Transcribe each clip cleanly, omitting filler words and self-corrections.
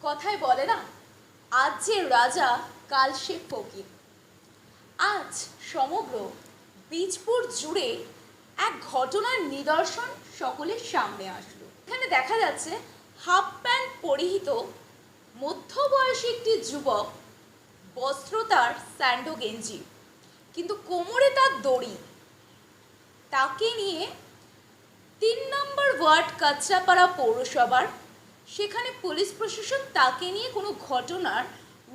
কথায় বলে না, আজ যে রাজা কাল সে ফকির। আজ সমগ্র বীজপুর জুড়ে এক ঘটনার নিদর্শন সকলের সামনে আসলো। এখানে দেখা যাচ্ছে হাফ প্যান্ট পরিহিত মধ্যবয়সী একটি যুবক, বস্ত্র তার স্যান্ডো গেঞ্জি, কিন্তু কোমরে তার দড়ি। তাকে নিয়ে ৩ নম্বর ওয়ার্ড কাঁচরাপাড়া পৌরসভার সেখানে পুলিশ প্রশাসন তাকে নিয়ে কোনো ঘটনার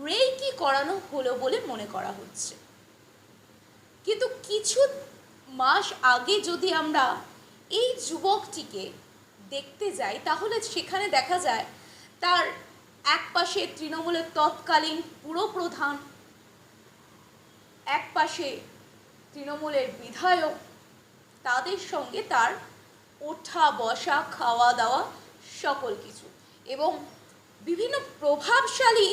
রেকি করানো হলো বলে মনে করা হচ্ছে। কিন্তু কিছু মাস আগে যদি আমরা এই যুবকটিকে দেখতে যাই, তাহলে সেখানে দেখা যায় তার এক পাশে তৃণমূলের তৎকালীন পুরপ্রধান, এক পাশে তৃণমূলের বিধায়ক, তাদের সঙ্গে তার ওঠা বসা খাওয়া দাওয়া সকল কিছু, এবং বিভিন্ন প্রভাবশালী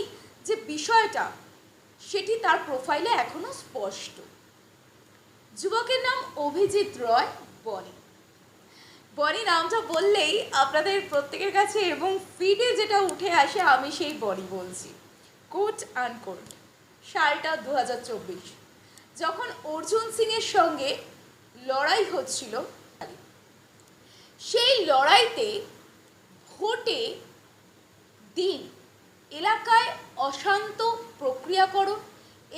যে বিষয়টা সেটি তার প্রোফাইলে এখনো স্পষ্ট। যুবকের নাম অভিজিৎ রয় বনি। বনি নামটা বললেই আপনাদের প্রত্যেকের কাছে এবং ফিডে যেটা উঠে আসে, আমি সেই বনি বলছি। কোট আনকোট সালটা 2024, যখন অর্জুন সিংয়ের সঙ্গে লড়াই হচ্ছিল। সেই লড়াইতে ভোটে দিন এলাকায় অশান্ত প্রক্রিয়াকরণ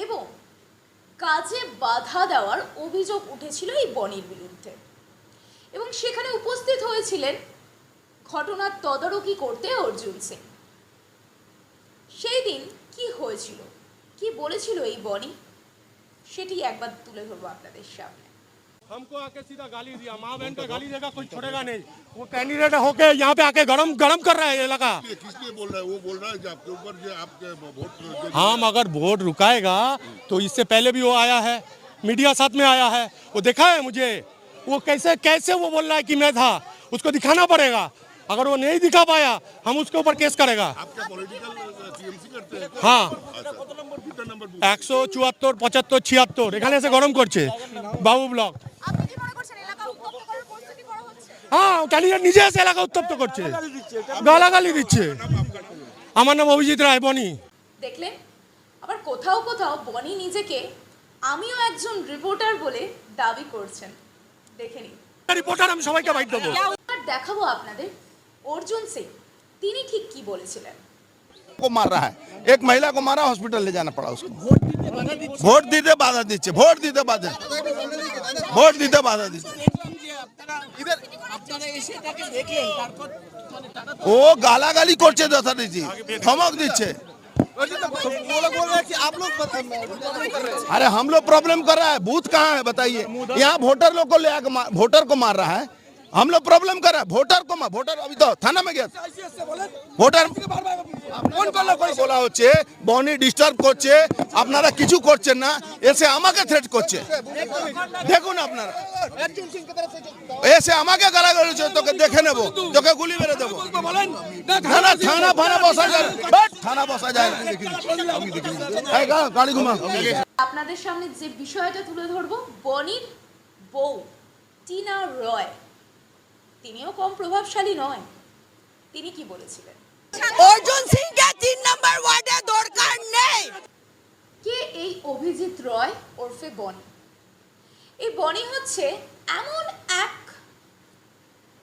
এবং কাজে বাধা দেওয়ার অভিযোগ উঠেছিল এই বনির বিরুদ্ধে, এবং সেখানে উপস্থিত হয়েছিলেন ঘটনার তদারকি করতে অর্জুন সিং। সেই দিন কি হয়েছিল, কি বলেছিল এই বনি, সেটি একবার তুলে ধরবো আপনাদের সামনে। हमको आके सीधा गाली दिया, माँ बहन का गाली देगा, कोई छोड़ेगा नहीं। वो कैंडिडेट होके यहाँ पे आके गरम गरम कर रहा है इलाका। किस लिए बोल रहा है? वो बोल रहा है कि आपके ऊपर जो आपके वोट हम अगर वोट रुकाएगा तो इससे पहले भी वो आया है, मीडिया साथ में आया है, वो देखा है मुझे। वो कैसे कैसे वो बोल रहा है कि मैं था, उसको दिखाना पड़ेगा। अगर वो नहीं दिखा पाया हम उसके ऊपर केस करेगा। आपका पॉलिटिकल टीएमसी करते हैं? हाँ, 174, 75, 76 এখানে এসে গরম করছে বাবু ব্লক। হ্যাঁ, ক্যান্ডিডেট নিজে এসে এলাকা উত্তপ্ত করছে, গালাগালি দিচ্ছে। আমার নাম অভিজিৎ রায় বনি। দেখলেন, আবার কোথাও কোথাও বনি নিজেকে আমিও একজন রিপোর্টার বলে দাবি করছেন। দেখে নিন, রিপোর্টার আমি সবাইকে বাইট দেবো। দেখাবো আপনাদের অর্জুন সিং তিনি ঠিক কি বলেছিলেন। को मार रहा है, एक महिला को मारा, हॉस्पिटल ले जाना पड़ा उसको। ভোট দিতে বাধা দিচ্ছে, ভোট দিতে বাধা দিচ্ছে। ও গালাগালি করছে, যথারীতি ধমক দিচ্ছে। अरे हम लोग प्रॉब्लम कर रहा है, बूथ कहाँ है बताइए? यहाँ वोटर लोग को ले आकर वोटर को मार रहा है। हम लोग प्रॉब्लम कर रहा है, वोटर अभी तो थाना में गया, ভোটার বলা হচ্ছে বনি ডিস্টার্ব করছে, আপনারা কিছু করছেন না, এসে আমাকে থ্রেট করছে। দেখুন আপনারা, এসে আমাকে গালাগালি করছে, তোকে দেখে নেবো, তোকে গুলি মেরে দেবো। থানা বসা যায় না, গাড়ি ঘুমা। আপনাদের সামনে যে বিষয়টা তুলে ধরবো, বনির বউ টিনা রয়, তিনিও কম প্রভাবশালী নয়। তিনি কি বলেছিলেন? অর্জুন সিংকে ৩ নম্বর ওয়ার্ডে দরকার নেই। কে এই অভিজিৎ রয় ওরফে বনি? এই বনি হচ্ছে এমন এক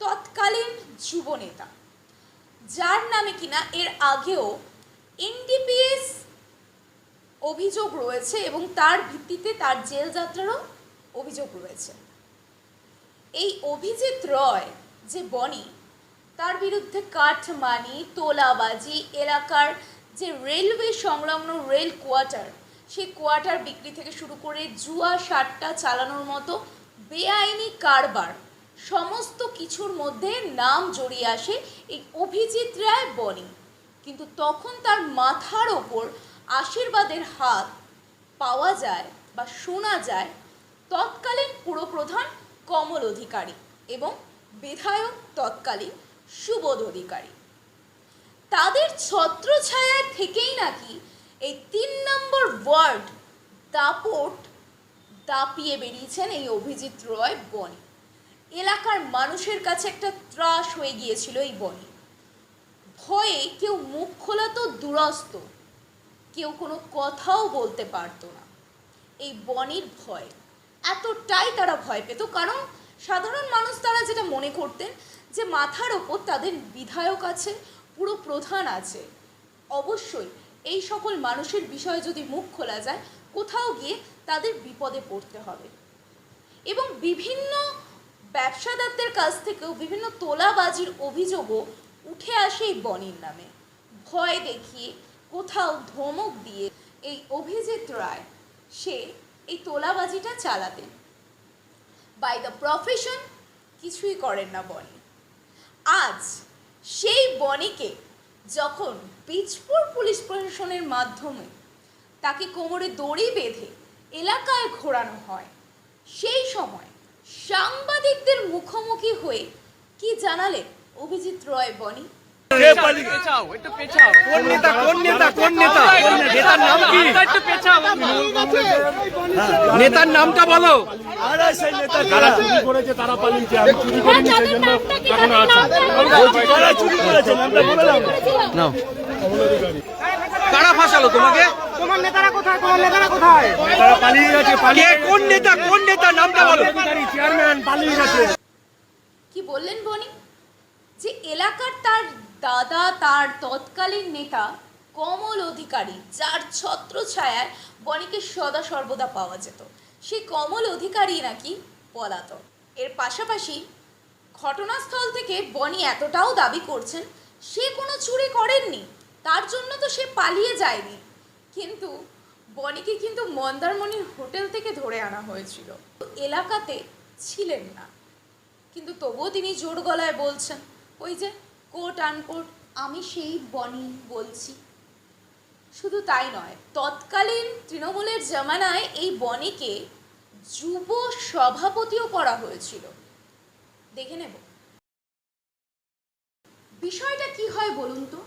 তৎকালীন যুব নেতা যার নামে কিনা এর আগেও এনডিপিএস অভিযোগ রয়েছে এবং তার ভিত্তিতে তার জেল যাত্রারও অভিযোগ রয়েছে। এই অভিজিৎ রয় যে বনি, তার বিরুদ্ধে কাঠমানি, তোলাবাজি, এলাকার যে রেলওয়ে সংলগ্ন রেল কোয়ার্টার, সেই কোয়ার্টার বিক্রি থেকে শুরু করে জুয়া সাট্টা চালানোর মতো বেআইনি কারবার, সমস্ত কিছুর মধ্যে নাম জড়িয়ে আসে এই অভিজিৎ রায় বনি। কিন্তু তখন তার মাথার ওপর আশীর্বাদের হাত পাওয়া যায় বা শোনা যায় তৎকালীন পুরপ্রধান কমল অধিকারী এবং বিধায়ক তৎকালীন সুবোধ অধিকারী। তাদের ছত্রছায়া থেকেই নাকি এই ৩ নম্বর ওয়ার্ড দাপট দাপিয়ে বেরিয়েছেন এই অভিজিৎ রয় বনি। এলাকার মানুষের কাছে একটা ত্রাস হয়ে গিয়েছিল এই বনি। ভয়ে কেউ মুখ খোলা তো দুরস্ত, কেউ কোনো কথাও বলতে পারতো না। এই বনির ভয় এতটাই তারা ভয় পেত, কারণ সাধারণ মানুষ তারা যেটা মনে করতেন যে মাথার ওপর তাদের বিধায়ক আছে, পুরো প্রধান আছে, অবশ্যই এই সকল মানুষের বিষয়ে যদি মুখ খোলা যায় কোথাও গিয়ে তাদের বিপদে পড়তে হবে। এবং বিভিন্ন ব্যবসাদারদের কাছ থেকেও বিভিন্ন তোলাবাজির অভিযোগও উঠে আসে এই বনির নামে। ভয় দেখিয়ে, কোথাও ধমক দিয়ে এই অভিজিৎ রায় সে এই তোলাবাজিটা চালাতেন। বাই দ্য প্রফেশন কিছুই করেন না বনি। আজ সেই বনিকে যখন বীজপুর পুলিশ প্রশাসনের মাধ্যমে তাকে কোমরে দড়ি বেঁধে এলাকায় ঘোরানো হয়, সেই সময় সাংবাদিকদের মুখোমুখি হয়ে কি জানালেন অভিজিৎ রয় বনি? কোন নেতা নেতার নাম কি? নেতার নামটা বলো। যারা চুরি করেছে তারা পালিয়েছে, আমি চুরি করিনি সেই জন্য এখন আছে। যারা চুরি করেছেন আমরা বললাম নাও, কারা ফাঁসালো তোমাকে? তোমার নেতারা কোথায়? তোমার নেতারা কোথায়? নেতারা পালিয়ে গেছে। কে কোন নেতা নামটা বলো। চেয়ারম্যান পালিয়ে গেছে। কি বললেন বনি? যে এলাকার তার দাদা, তার তৎকালীন নেতা কমল অধিকারী, যার ছত্রছায়ায় বনিকে সদা সর্বদা পাওয়া যেত, সেই কমল অধিকারী নাকি পলাতক। এর পাশাপাশি ঘটনাস্থল থেকে বনি এতটাও দাবি করছেন সে কোনো চুরি করেননি, তার জন্য তো সে পালিয়ে যায়নি। কিন্তু বনিকে কিন্তু মন্দারমণির হোটেল থেকে ধরে আনা হয়েছিল, এলাকাতে ছিলেন না, কিন্তু তবুও তিনি জোর গলায় বলছেন, ওই যে কোট আনকোট আমি সেই বনি বলছি। শুধু তাই নয়, তৎকালীন তৃণমূলের জামানায় এই বনিকে যুব সভাপতিও করা হয়েছিল। দেখে নেব বিষয়টা কি হয় বলুন তো।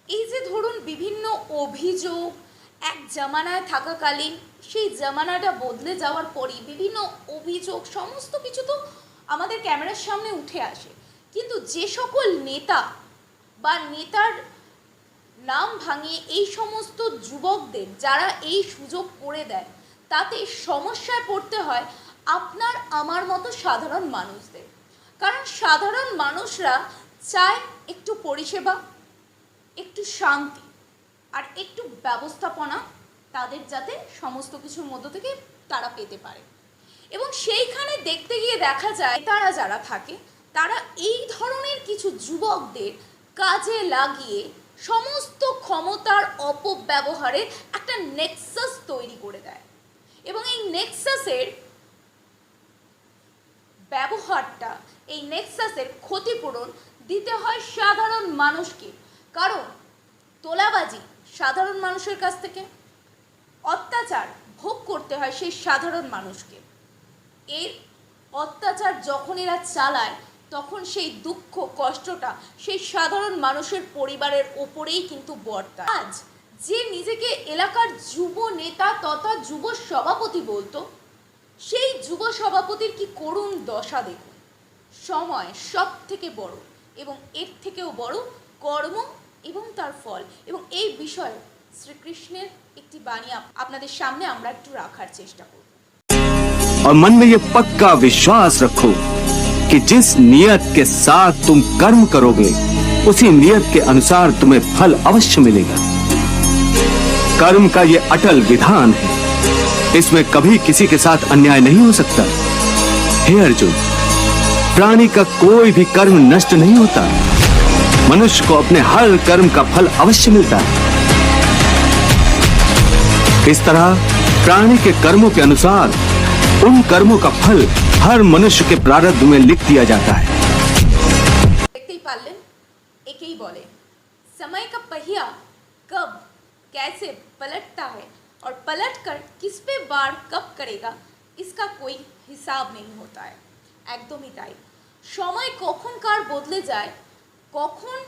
এই যে ধরুন বিভিন্ন অভিযোগ এক জামানায় থাকাকালীন, সেই জামানাটা বদলে যাওয়ার পরই বিভিন্ন অভিযোগ সমস্ত কিছু তো আমাদের ক্যামেরার সামনে উঠে আসে, কিন্তু যে সকল নেতা বা নেতার নাম ভাঙিয়ে এই সমস্ত যুবকদের যারা এই সুযোগ করে দেয়, তাতে সমস্যায় পড়তে হয় আপনার আমার মতো সাধারণ মানুষদের। কারণ সাধারণ মানুষরা চায় একটু পরিষেবা, একটু শান্তি আর একটু ব্যবস্থাপনা, তাদের যাতে সমস্ত কিছুর মধ্য থেকে তারা পেতে পারে। এবং সেইখানে দেখতে গিয়ে দেখা যায় তারা যারা থাকে তারা এই ধরনের কিছু যুবকদের কাজে লাগিয়ে সমস্ত ক্ষমতার অপব্যবহারের একটা নেক্সাস তৈরি করে দেয়। এবং এই নেক্সাসের ব্যবহারটা, এই নেক্সাসের ক্ষতিপূরণ দিতে হয় সাধারণ মানুষকে। কারণ তোলাবাজি সাধারণ মানুষের কাছ থেকে, অত্যাচার ভোগ করতে হয় সেই সাধারণ মানুষকে। এর অত্যাচার যখন এরা চালায় তখন সেই দুঃখ কষ্টটা সেই সাধারণ মানুষের পরিবারের ওপরেই কিন্তু বর্তায়। আজ যে নিজেকে এলাকার যুব নেতা তথা যুব সভাপতি বলতো, সেই যুব সভাপতির কি করুণ দশা দেখুন। সময় সব থেকে বড় এবং এর থেকেও বড় কর্ম এবং তার ফল। এবং এই বিষয়ে শ্রীকৃষ্ণের একটি বাণী আপনাদের সামনে আমরা একটু রাখার চেষ্টা করব। और मन में ये पक्का विश्वास रखो कि जिस नियत के साथ तुम कर्म करोगे उसी नियत के अनुसार तुम्हें फल अवश्य मिलेगा। कर्म का ये अटल विधान है, इसमें कभी किसी के साथ अन्याय नहीं हो सकता। हे अर्जुन, प्राणी का कोई भी कर्म नष्ट नहीं होता, मनुष्य को अपने हर कर्म का फल अवश्य मिलता है। इस तरह प्राणी के कर्मों के अनुसार उन कर्मों का फल हर मनुष्य के प्रारब्ध में लिख दिया जाता है। देखते ही पालन एकेई बोले, समय का पहिया कब कैसे पलटता है और पलटकर किस पे बार कब करेगा इसका कोई हिसाब नहीं होता है। एकदम ही ताई समय कखन कार बदले जाए, कखन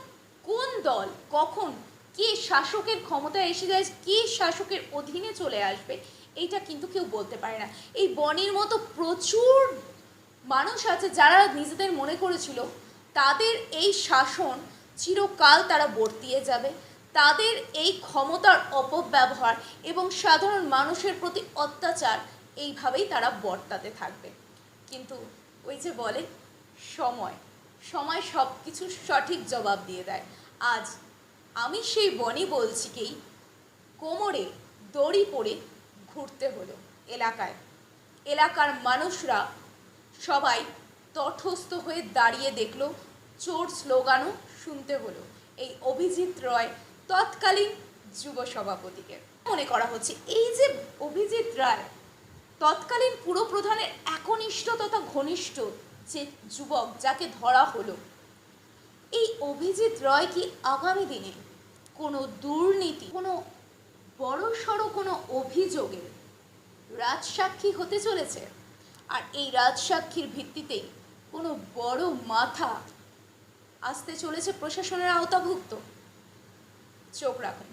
कोन दल कखन কে শাসকের ক্ষমতায় এসে যায়, কে শাসকের অধীনে চলে আসবে, এইটা কিন্তু কেউ বলতে পারে না। এই বনির মতো প্রচুর মানুষ আছে যারা নিজেদের মনে করেছিল তাদের এই শাসন চিরকাল তারা বর্তিয়ে যাবে, তাদের এই ক্ষমতার অপব্যবহার এবং সাধারণ মানুষের প্রতি অত্যাচার এইভাবেই তারা বর্তাতে থাকবে। কিন্তু ওই যে বলে সময় সব কিছুর সঠিক জবাব দিয়ে দেয়। আজ আমি সেই বনি বলছিকেই কোমরে দড়ি পরে ঘুরতে হলো এলাকার মানুষরা সবাই তটস্থ হয়ে দাঁড়িয়ে দেখলো, চোর স্লোগানও শুনতে হলো এই অভিজিৎ রয় তৎকালীন যুব সভাপতিকে। মনে করা হচ্ছে এই যে অভিজিৎ রায় তৎকালীন পুরপ্রধানের একনিষ্ঠ তথা ঘনিষ্ঠ যে যুবক যাকে ধরা হলো, এই অভিজিৎ রয় কি আগামী দিনে কোনো দুর্নীতি, কোনো বড়সড় কোনো অভিযোগের রাজসাক্ষী হতে চলেছে? আর এই রাজসাক্ষীর ভিত্তিতেই কোনো বড় মাথা আসতে চলেছে প্রশাসনের আওতাভুক্ত? চোখ রাখুন,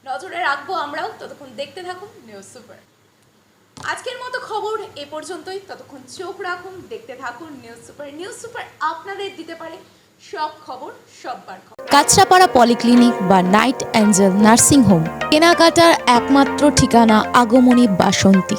নজরে রাখবো আমরাও। ততক্ষণ দেখতে থাকুন নিউজ সুপার। আজকের মতো খবর এ পর্যন্তই। ততক্ষণ চোখ রাখুন, দেখতে থাকুন নিউজ সুপার। নিউজ সুপার আপনাদের দিতে পারে সব খবর, সববার খবর। কাঁচরাপাড়া পলিক্লিনিক বা নাইট অ্যাঞ্জেল নার্সিং হোম কেনাকাটার একমাত্র ঠিকানা আগমনী বাসন্তী।